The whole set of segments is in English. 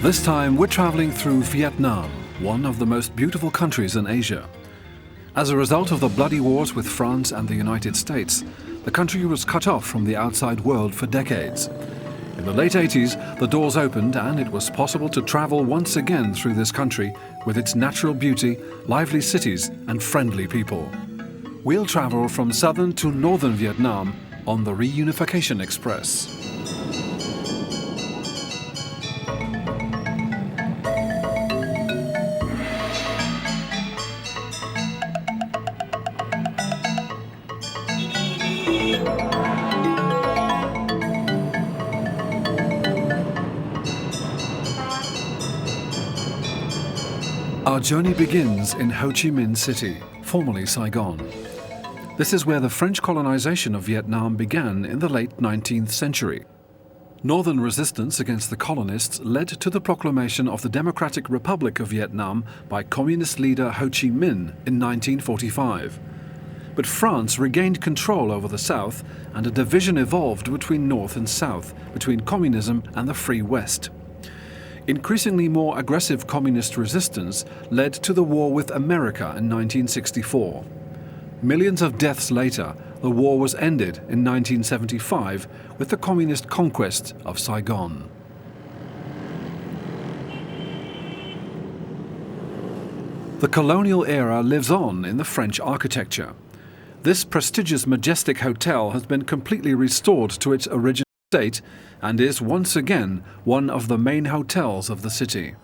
This time we're traveling through Vietnam, one of the most beautiful countries in Asia. As a result of the bloody wars with France and the United States, the country was cut off from the outside world for decades. In the late 80s, the doors opened and it was possible to travel once again through this country with its natural beauty, lively cities and friendly people. We'll travel from southern to northern Vietnam on the Re-unification Express. Our journey begins in Ho Chi Minh City, formerly Saigon. This is where the French colonization of Vietnam began in the late 19th century. Northern resistance against the colonists led to the proclamation of the Democratic Republic of Vietnam by Communist leader Ho Chi Minh in 1945. But France regained control over the South, and a division evolved between North and South, between communism and the Free West. Increasingly more aggressive communist resistance led to the war with America in 1964. Millions of deaths later, the war was ended in 1975 with the communist conquest of Saigon. The colonial era lives on in the French architecture. This prestigious majestic hotel has been completely restored to its original state and is once again one of the main hotels of the city.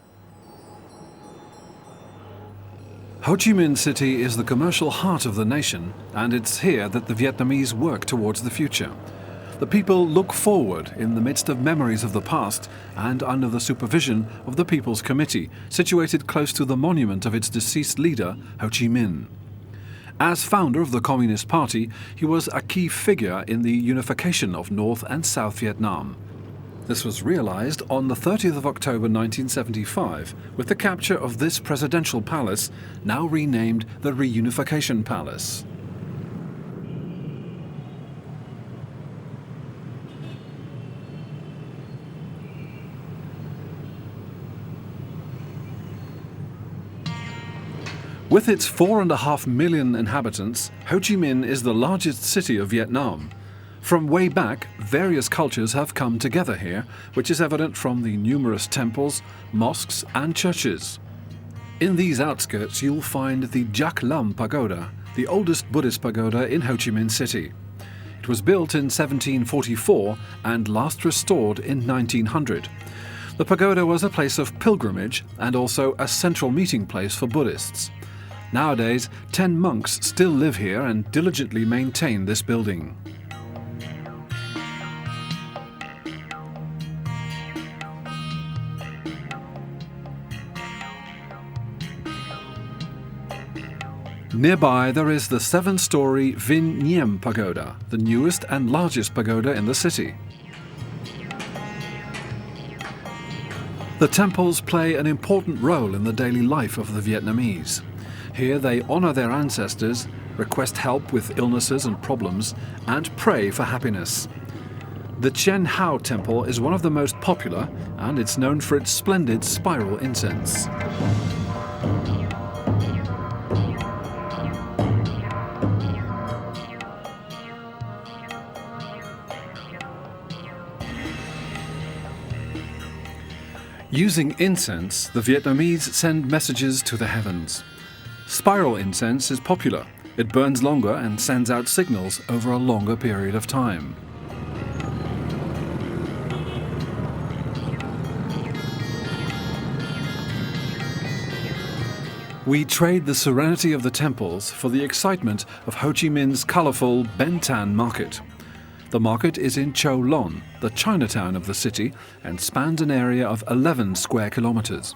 Ho Chi Minh City is the commercial heart of the nation, and it's here that the Vietnamese work towards the future. The people look forward in the midst of memories of the past and under the supervision of the People's Committee, situated close to the monument of its deceased leader, Ho Chi Minh. As founder of the Communist Party, he was a key figure in the unification of North and South Vietnam. This was realized on the 30th of October 1975 with the capture of this presidential palace, now renamed the Reunification Palace. With its 4.5 million inhabitants, Ho Chi Minh is the largest city of Vietnam. From way back, various cultures have come together here, which is evident from the numerous temples, mosques and churches. In these outskirts you'll find the Jak Lam Pagoda, the oldest Buddhist pagoda in Ho Chi Minh City. It was built in 1744 and last restored in 1900. The pagoda was a place of pilgrimage and also a central meeting place for Buddhists. Nowadays, 10 monks still live here and diligently maintain this building. Nearby there is the 7-story Vinh Nghiem Pagoda, the newest and largest pagoda in the city. The temples play an important role in the daily life of the Vietnamese. Here they honor their ancestors, request help with illnesses and problems, and pray for happiness. The Chen Hao Temple is one of the most popular, and it's known for its splendid spiral incense. Using incense, the Vietnamese send messages to the heavens. Spiral incense is popular. It burns longer and sends out signals over a longer period of time. We trade the serenity of the temples for the excitement of Ho Chi Minh's colorful Ben Thanh market. The market is in Cho Lon, the Chinatown of the city, and spans an area of 11 square kilometers.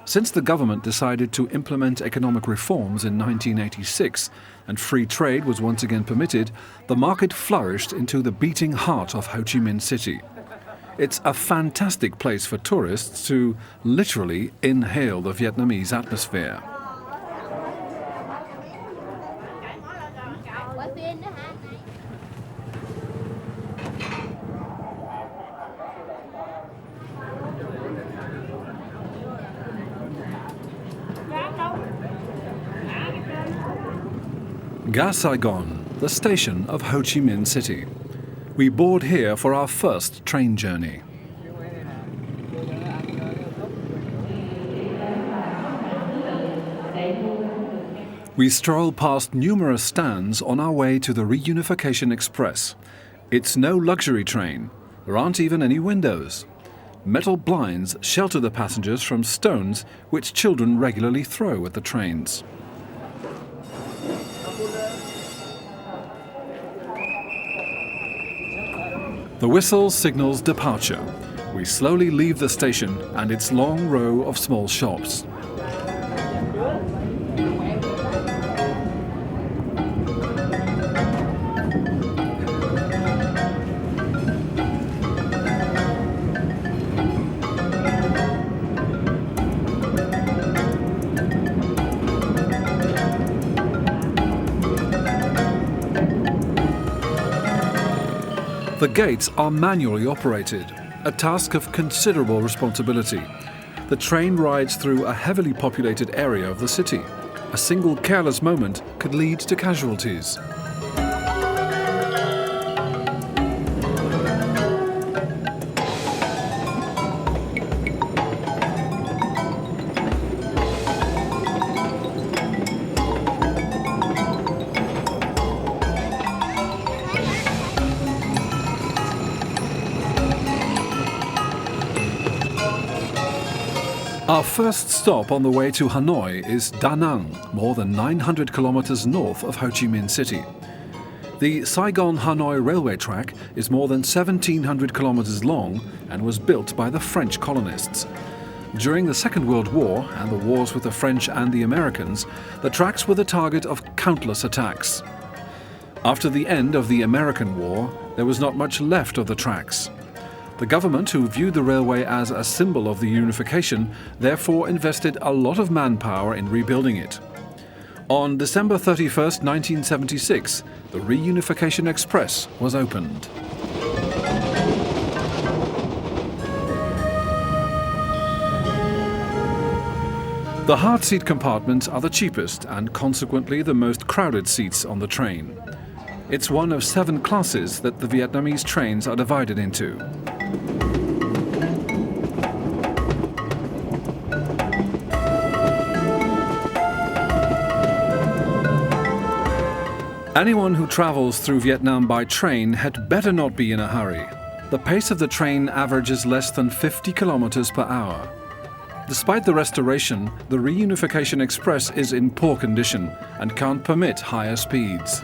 Since the government decided to implement economic reforms in 1986 and free trade was once again permitted, the market flourished into the beating heart of Ho Chi Minh City. It's a fantastic place for tourists to literally inhale the Vietnamese atmosphere. Ga Saigon, the station of Ho Chi Minh City. We board here for our first train journey. We stroll past numerous stands on our way to the Re-unification Express. It's no luxury train. There aren't even any windows. Metal blinds shelter the passengers from stones which children regularly throw at the trains. The whistle signals departure. We slowly leave the station and its long row of small shops. The gates are manually operated, a task of considerable responsibility. The train rides through a heavily populated area of the city. A single careless moment could lead to casualties. Our first stop on the way to Hanoi is Da Nang, more than 900 kilometers north of Ho Chi Minh City. The Saigon-Hanoi railway track is more than 1,700 kilometers long and was built by the French colonists. During the Second World War and the wars with the French and the Americans, the tracks were the target of countless attacks. After the end of the American War, there was not much left of the tracks. The government, who viewed the railway as a symbol of the unification, therefore invested a lot of manpower in rebuilding it. On December 31, 1976, the Re-unification Express was opened. The hard seat compartments are the cheapest and consequently the most crowded seats on the train. It's one of 7 classes that the Vietnamese trains are divided into. Anyone who travels through Vietnam by train had better not be in a hurry. The pace of the train averages less than 50 kilometers per hour. Despite the restoration, the Re-unification Express is in poor condition and can't permit higher speeds.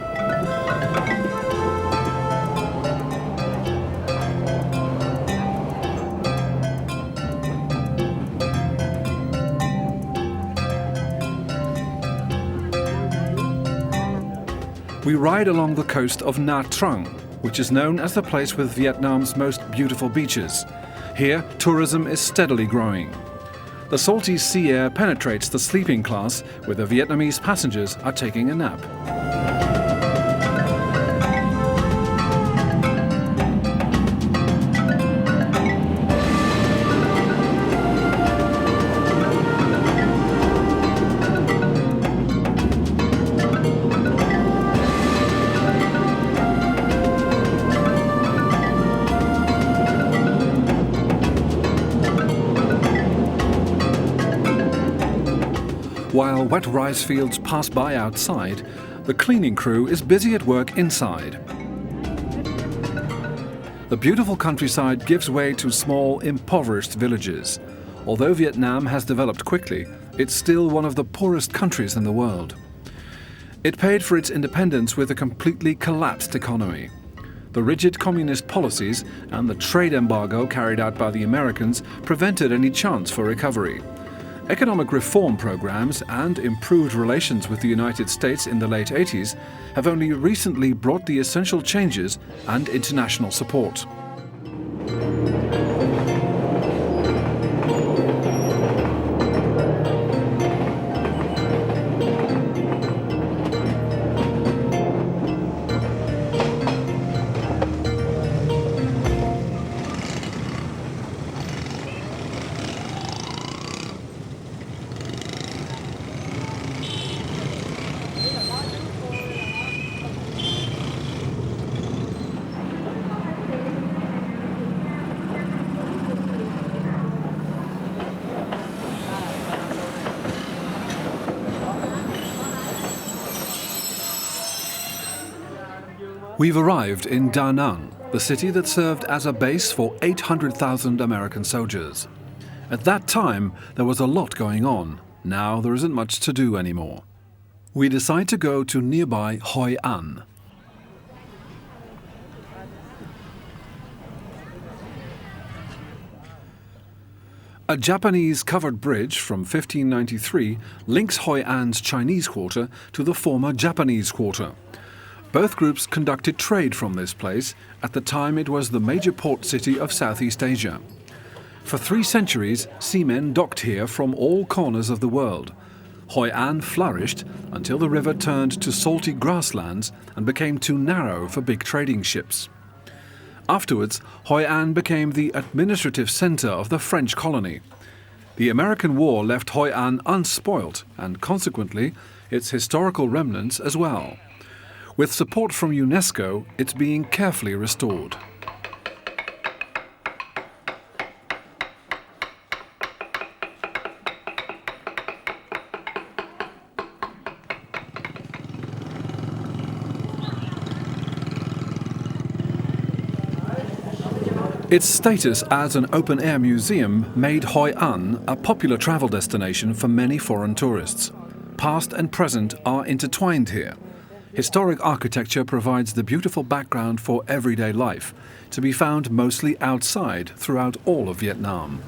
We ride along the coast of Nha Trang, which is known as the place with Vietnam's most beautiful beaches. Here, tourism is steadily growing. The salty sea air penetrates the sleeping class, where the Vietnamese passengers are taking a nap. While wet rice fields pass by outside, the cleaning crew is busy at work inside. The beautiful countryside gives way to small, impoverished villages. Although Vietnam has developed quickly, it's still one of the poorest countries in the world. It paid for its independence with a completely collapsed economy. The rigid communist policies and the trade embargo carried out by the Americans prevented any chance for recovery. Economic reform programs and improved relations with the United States in the late 80s have only recently brought the essential changes and international support. We've arrived in Da Nang, the city that served as a base for 800,000 American soldiers. At that time, there was a lot going on. Now there isn't much to do anymore. We decide to go to nearby Hoi An. A Japanese covered bridge from 1593 links Hoi An's Chinese quarter to the former Japanese quarter. Both groups conducted trade from this place. At the time it was the major port city of Southeast Asia. For 3 centuries, seamen docked here from all corners of the world. Hoi An flourished until the river turned to salty grasslands and became too narrow for big trading ships. Afterwards, Hoi An became the administrative center of the French colony. The American War left Hoi An unspoilt and consequently its historical remnants as well. With support from UNESCO, it's being carefully restored. Its status as an open-air museum made Hoi An a popular travel destination for many foreign tourists. Past and present are intertwined here. Historic architecture provides the beautiful background for everyday life, to be found mostly outside throughout all of Vietnam.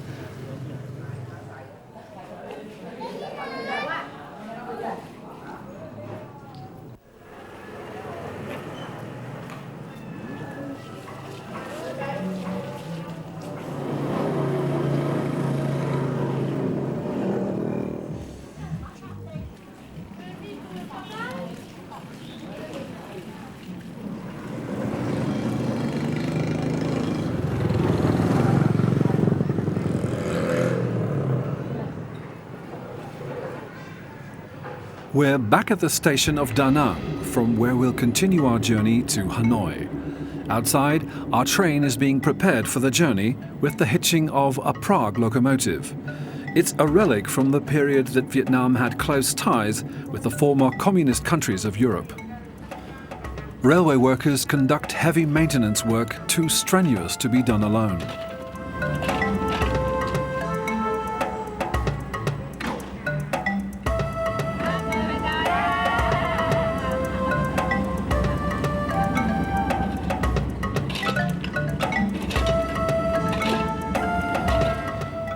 We're back at the station of Da Nang, from where we'll continue our journey to Hanoi. Outside, our train is being prepared for the journey with the hitching of a Prague locomotive. It's a relic from the period that Vietnam had close ties with the former communist countries of Europe. Railway workers conduct heavy maintenance work too strenuous to be done alone.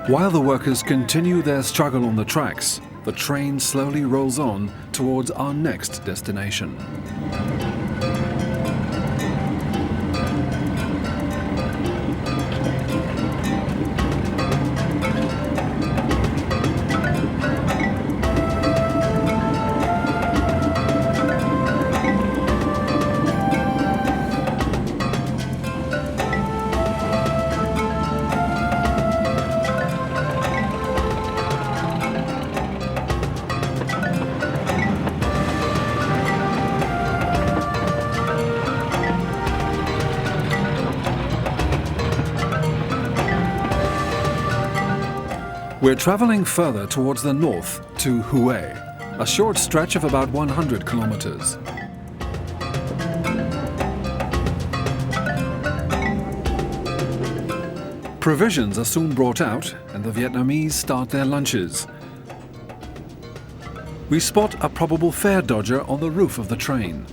While the workers continue their struggle on the tracks, the train slowly rolls on towards our next destination. We're traveling further towards the north to Hue, a short stretch of about 100 kilometers. Provisions are soon brought out and the Vietnamese start their lunches. We spot a probable fare dodger on the roof of the train.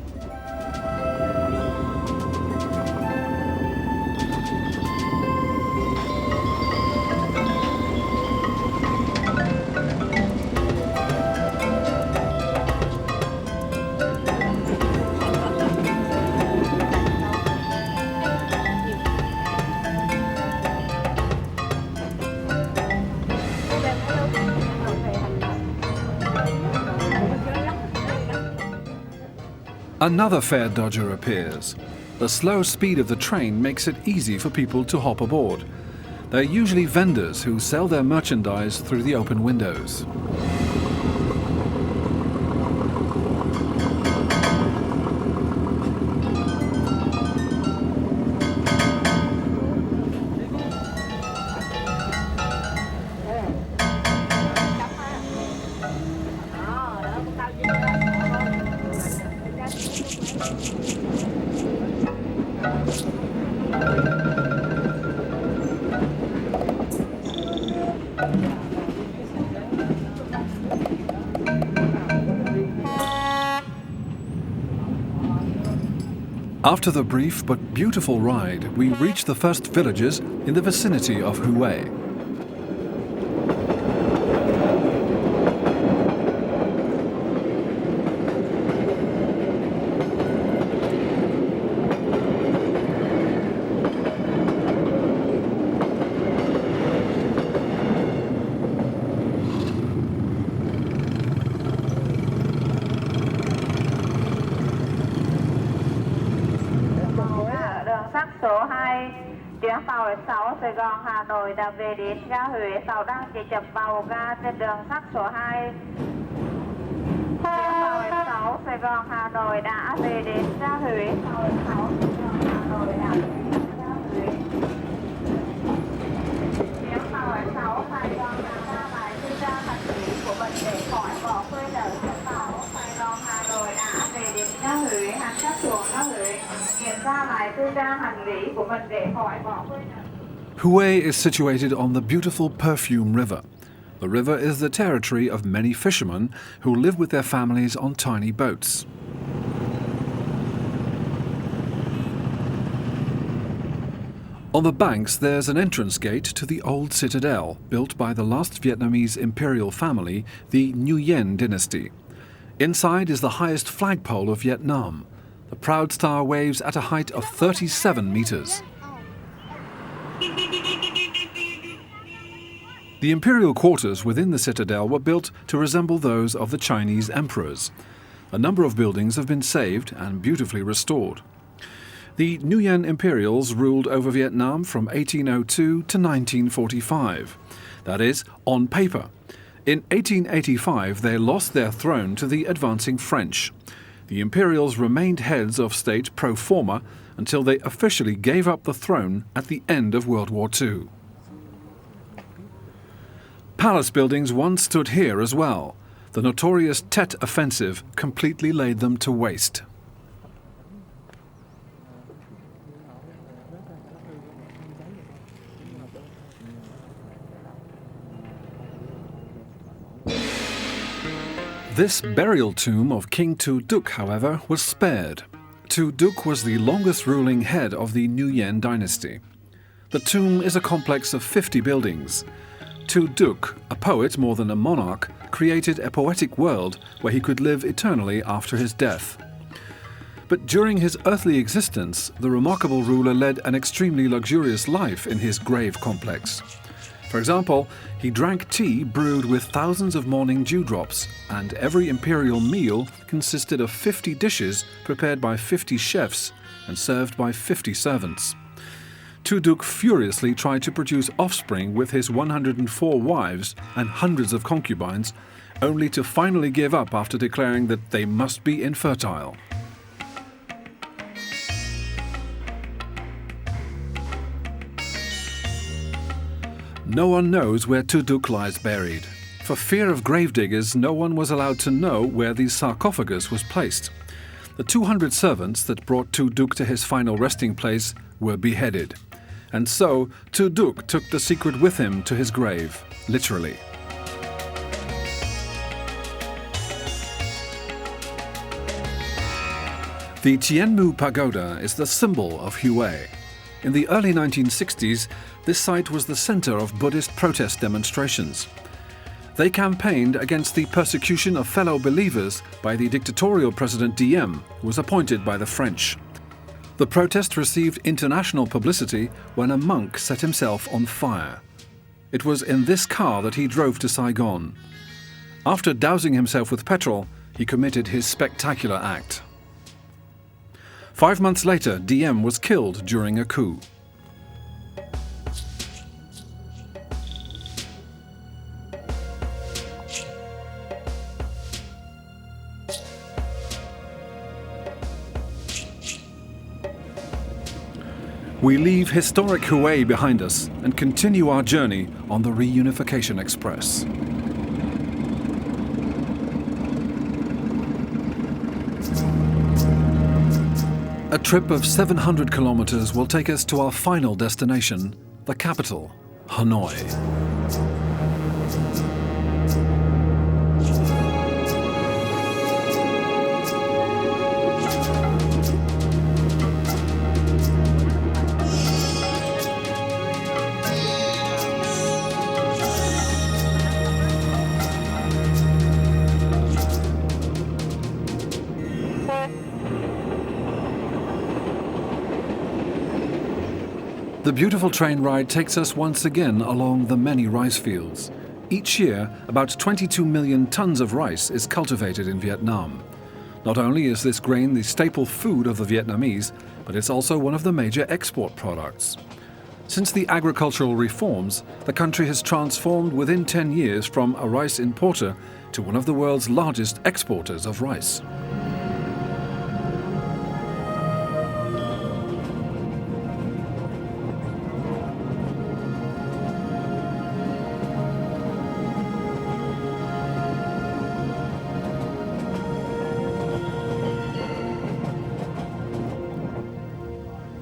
Another fare dodger appears. The slow speed of the train makes it easy for people to hop aboard. They're usually vendors who sell their merchandise through the open windows. After the brief but beautiful ride, we reach the first villages in the vicinity of Hue. Số 2, chuyến tàu 6 Sài Gòn Hà Nội đã về đến ga Huế, tàu đang chạy chậm vào ga trên đường sắt số 2. Chuyến tàu 6 Sài Gòn Hà Nội đã về đến ga Huế, tàu 6 Sài Gòn Hà Nội đã về đến ga Huế. Chuyến tàu 6 Sài Gòn đã ra lại tư gia hành lý của mình để khỏi bỏ quên ở trên tàu Sài Gòn Hà Nội đã về đến ga Huế, hành khách xuống ga Huế. Hue is situated on the beautiful Perfume River. The river is the territory of many fishermen who live with their families on tiny boats. On the banks there's an entrance gate to the old citadel, built by the last Vietnamese imperial family, the Nguyen dynasty. Inside is the highest flagpole of Vietnam. The proud star waves at a height of 37 meters. The imperial quarters within the citadel were built to resemble those of the Chinese emperors. A number of buildings have been saved and beautifully restored. The Nguyen Imperials ruled over Vietnam from 1802 to 1945. That is, on paper. In 1885 they lost their throne to the advancing French. The Imperials remained heads of state pro forma until they officially gave up the throne at the end of World War II. Palace buildings once stood here as well. The notorious Tet Offensive completely laid them to waste. This burial tomb of King Tu Duc, however, was spared. Tu Duc was the longest ruling head of the Nguyen dynasty. The tomb is a complex of 50 buildings. Tu Duc, a poet more than a monarch, created a poetic world where he could live eternally after his death. But during his earthly existence, the remarkable ruler led an extremely luxurious life in his grave complex. For example, he drank tea brewed with thousands of morning dewdrops, and every imperial meal consisted of 50 dishes prepared by 50 chefs and served by 50 servants. Tu Duc furiously tried to produce offspring with his 104 wives and hundreds of concubines, only to finally give up after declaring that they must be infertile. No one knows where Tu Duc lies buried. For fear of gravediggers, no one was allowed to know where the sarcophagus was placed. The 200 servants that brought Tu Duc to his final resting place were beheaded. And so, Tu Duc took the secret with him to his grave, literally. The Tien Mu Pagoda is the symbol of Hue. In the early 1960s, this site was the center of Buddhist protest demonstrations. They campaigned against the persecution of fellow believers by the dictatorial President Diem, who was appointed by the French. The protest received international publicity when a monk set himself on fire. It was in this car that he drove to Saigon. After dousing himself with petrol, he committed his spectacular act. 5 months later, Diem was killed during a coup. We leave historic Hue behind us and continue our journey on the Re-unification Express. A trip of 700 kilometers will take us to our final destination, the capital, Hanoi. The beautiful train ride takes us once again along the many rice fields. Each year, about 22 million tons of rice is cultivated in Vietnam. Not only is this grain the staple food of the Vietnamese, but it's also one of the major export products. Since the agricultural reforms, the country has transformed within 10 years from a rice importer to one of the world's largest exporters of rice.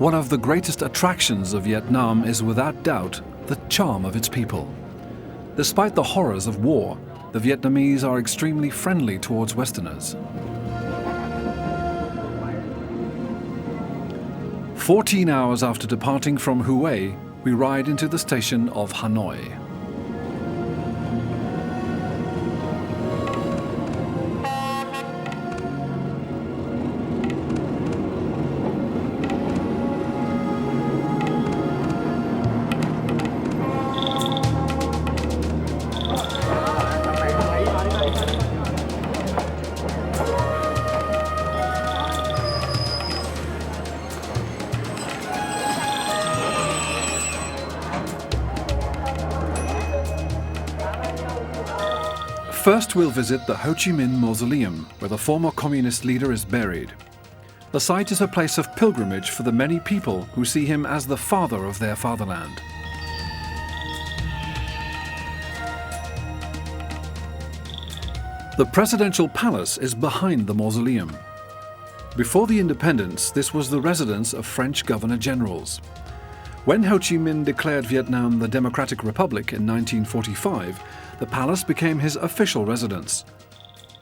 One of the greatest attractions of Vietnam is without doubt the charm of its people. Despite the horrors of war, the Vietnamese are extremely friendly towards Westerners. 14 hours after departing from Hue, we ride into the station of Hanoi. First, we'll visit the Ho Chi Minh Mausoleum, where the former communist leader is buried. The site is a place of pilgrimage for the many people who see him as the father of their fatherland. The presidential palace is behind the mausoleum. Before the independence, this was the residence of French governor-generals. When Ho Chi Minh declared Vietnam the Democratic Republic in 1945, the palace became his official residence.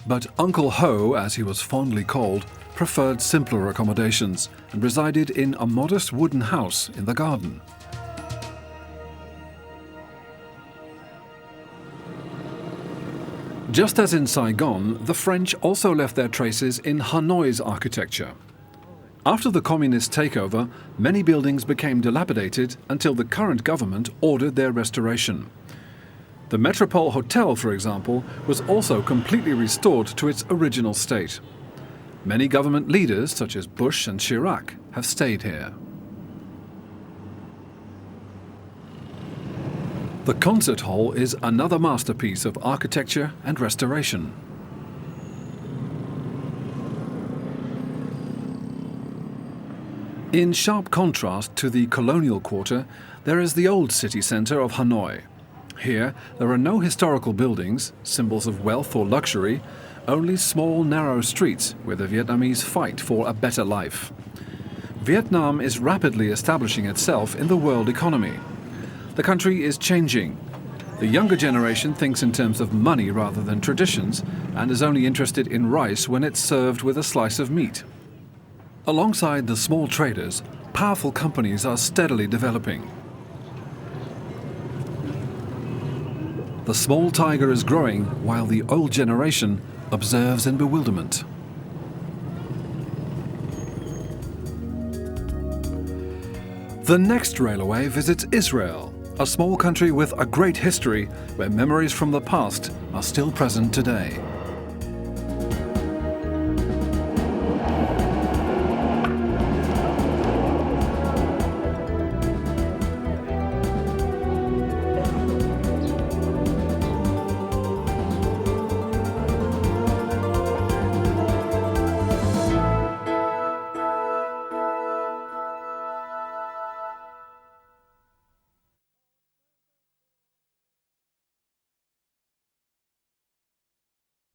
But Uncle Ho, as he was fondly called, preferred simpler accommodations and resided in a modest wooden house in the garden. Just as in Saigon, the French also left their traces in Hanoi's architecture. After the communist takeover, many buildings became dilapidated until the current government ordered their restoration. The Metropole Hotel, for example, was also completely restored to its original state. Many government leaders, such as Bush and Chirac, have stayed here. The concert hall is another masterpiece of architecture and restoration. In sharp contrast to the colonial quarter, there is the old city center of Hanoi. Here, there are no historical buildings, symbols of wealth or luxury, only small, narrow streets where the Vietnamese fight for a better life. Vietnam is rapidly establishing itself in the world economy. The country is changing. The younger generation thinks in terms of money rather than traditions and is only interested in rice when it's served with a slice of meat. Alongside the small traders, powerful companies are steadily developing. The small tiger is growing while the old generation observes in bewilderment. The next railway visits Israel, a small country with a great history where memories from the past are still present today.